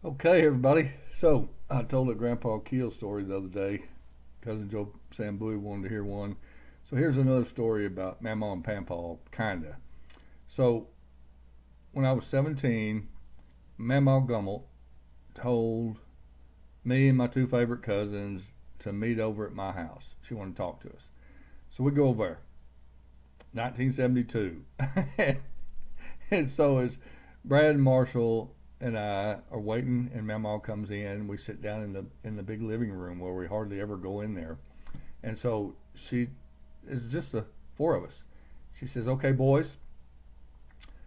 Okay, everybody. So I told a Grandpa Keel story the other day. Cousin Joe Samboy wanted to hear one. So here's another story about Mamaw and Pampaw, kinda. So when I was 17, Mamaw Gummel told me and my two favorite cousins to meet over at my house. She wanted to talk to us. So we go over there. 1972. And so as Brad and Marshall and I are waiting, and Mamaw comes in. We sit down in the big living room where we hardly ever go in there. And so she is just the four of us. She says, "Okay, boys,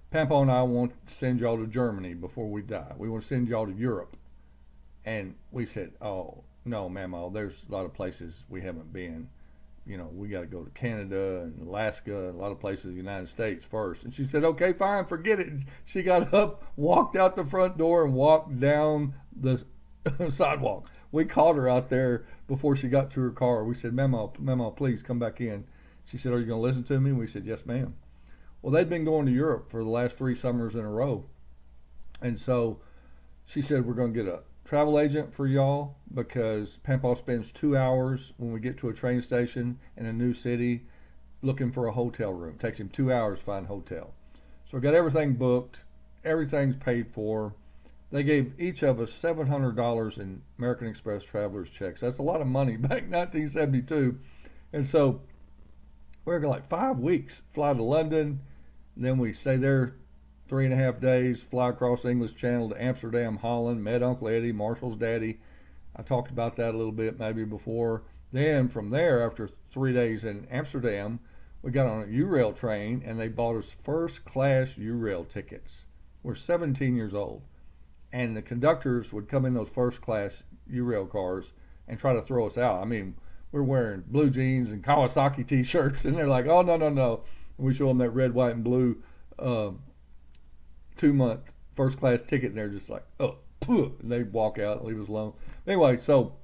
Pampa and I want to send y'all to Germany before we die. We want to send y'all to Europe." And we said, "Oh no, Mamaw, there's a lot of places we haven't been. We got to go to Canada and Alaska, and a lot of places in the United States first." And she said, "Okay, fine, forget it." And she got up, walked out the front door, and walked down the sidewalk. We called her out there before she got to her car. We said, Mamaw, please come back in." She said, "Are you going to listen to me?" And we said, "Yes, ma'am." Well, they'd been going to Europe for the last 3 summers in a row. And so she said, "We're going to get a travel agent for y'all because Pampaw spends 2 hours when we get to a train station in a new city looking for a hotel room. It takes him 2 hours to find a hotel." So we got everything booked, everything's paid for. They gave each of us $700 in American Express travelers checks. That's a lot of money back in 1972. And so we were like 5 weeks, fly to London, then we stay there 3.5 days, fly across the English Channel to Amsterdam, Holland, met Uncle Eddie, Marshall's daddy. I talked about that a little bit maybe before. Then from there, after 3 days in Amsterdam, we got on a U-Rail train and they bought us first class U-Rail tickets. We're 17 years old. And the conductors would come in those first class U-Rail cars and try to throw us out. I mean, we're wearing blue jeans and Kawasaki t-shirts, and they're like, "Oh, no, no, no." And we show them that red, white, and blue uh, 2 month first class ticket, and they're just like, "Oh," and they walk out and leave us alone. Anyway, so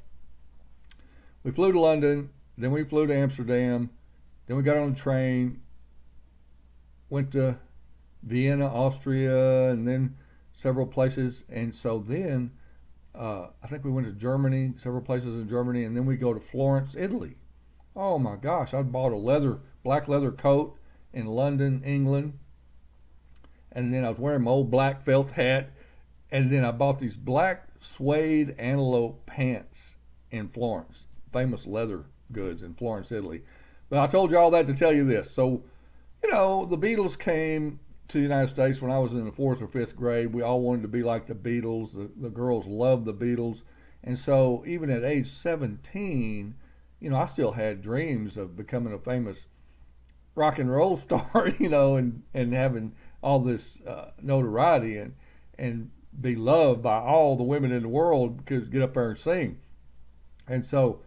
we flew to London, then we flew to Amsterdam, then we got on a train, went to Vienna, Austria, and then several places. And so then I think we went to Germany, several places in Germany, and then we go to Florence, Italy. Oh my gosh, I bought a black leather coat in London, England, and then I was wearing my old black felt hat, and then I bought these black suede antelope pants in Florence, famous leather goods in Florence, Italy. But I told you all that to tell you this. So, the Beatles came to the United States when I was in the fourth or fifth grade. We all wanted to be like the Beatles. The girls loved the Beatles. And so, even at age 17, I still had dreams of becoming a famous rock and roll star, and having all this notoriety and be loved by all the women in the world because get up there and sing. And so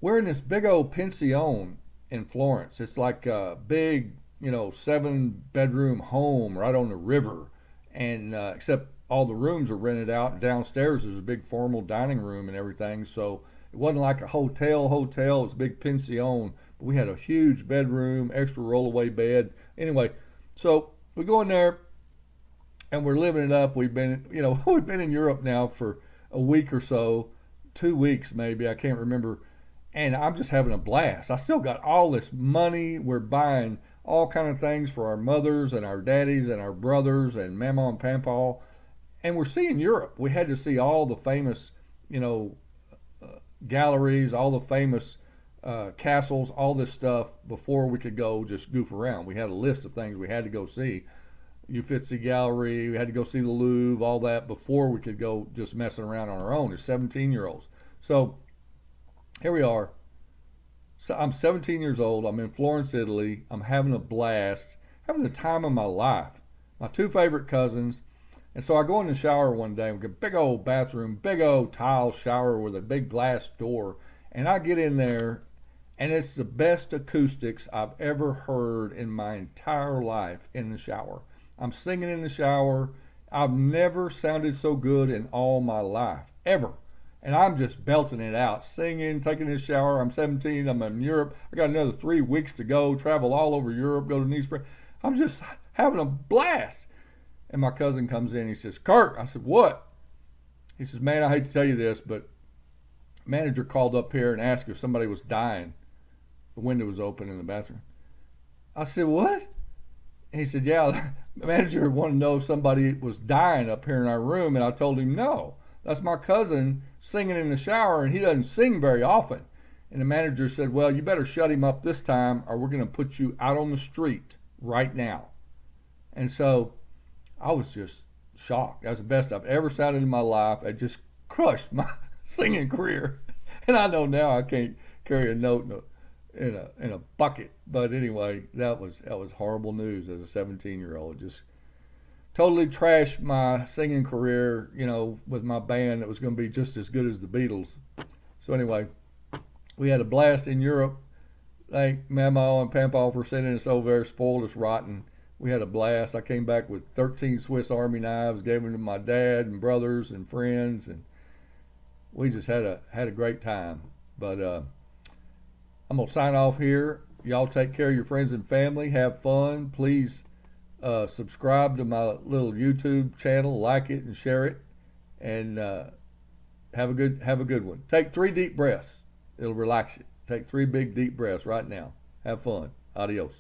we're in this big old pension in Florence. It's like a big, 7 bedroom home right on the river, and except all the rooms are rented out. Downstairs there's a big formal dining room and everything. So it wasn't like a hotel. It was a big pension. But we had a huge bedroom, extra rollaway bed. Anyway, so we go in there and we're living it up. We've been, we've been in Europe now for a week or so, 2 weeks maybe, I can't remember, and I'm just having a blast. I still got all this money. We're buying all kind of things for our mothers and our daddies and our brothers and Mama and Pampaw, and we're seeing Europe. We had to see all the famous, you know, galleries, all the famous castles, all this stuff before we could go just goof around. We had a list of things we had to go see. Uffizi Gallery, we had to go see the Louvre, all that before we could go just messing around on our own as 17-year-olds. So here we are. So I'm 17 years old. I'm in Florence, Italy. I'm having a blast, having the time of my life. My two favorite cousins. And so I go in the shower one day. We get a big old bathroom, big old tile shower with a big glass door. And I get in there, and it's the best acoustics I've ever heard in my entire life in the shower. I'm singing in the shower. I've never sounded so good in all my life, ever. And I'm just belting it out, singing, taking this shower. I'm 17. I'm in Europe. I got another 3 weeks to go, travel all over Europe, go to Nice. I'm just having a blast. And my cousin comes in. He says, "Kurt," I said, "What?" He says, man, I hate to tell you this, but manager called up here and asked if somebody was dying. The window was open in the bathroom. I said, what? And he said, yeah, the manager wanted to know if somebody was dying up here in our room. And I told him, no, that's my cousin singing in the shower, and he doesn't sing very often. And the manager said, well, you better shut him up this time, or we're going to put you out on the street right now. And so I was just shocked. That was the best I've ever sounded in my life. It just crushed my singing career. And I know now I can't carry a note in a bucket. But anyway, that was horrible news as a 17-year-old. Just totally trashed my singing career, with my band that was going to be just as good as the Beatles. So anyway, we had a blast in Europe. Thank MAMAW and PAMPAW for sending us over there, spoiled us rotten. We had a blast. I came back with 13 Swiss Army knives, gave them to my dad and brothers and friends, and we just had a great time. But I'm gonna sign off here. Y'all take care of your friends and family. Have fun. Please subscribe to my little YouTube channel, like it and share it, and have a good one. Take 3 deep breaths. It'll relax you. Take 3 big deep breaths right now. Have fun. Adios.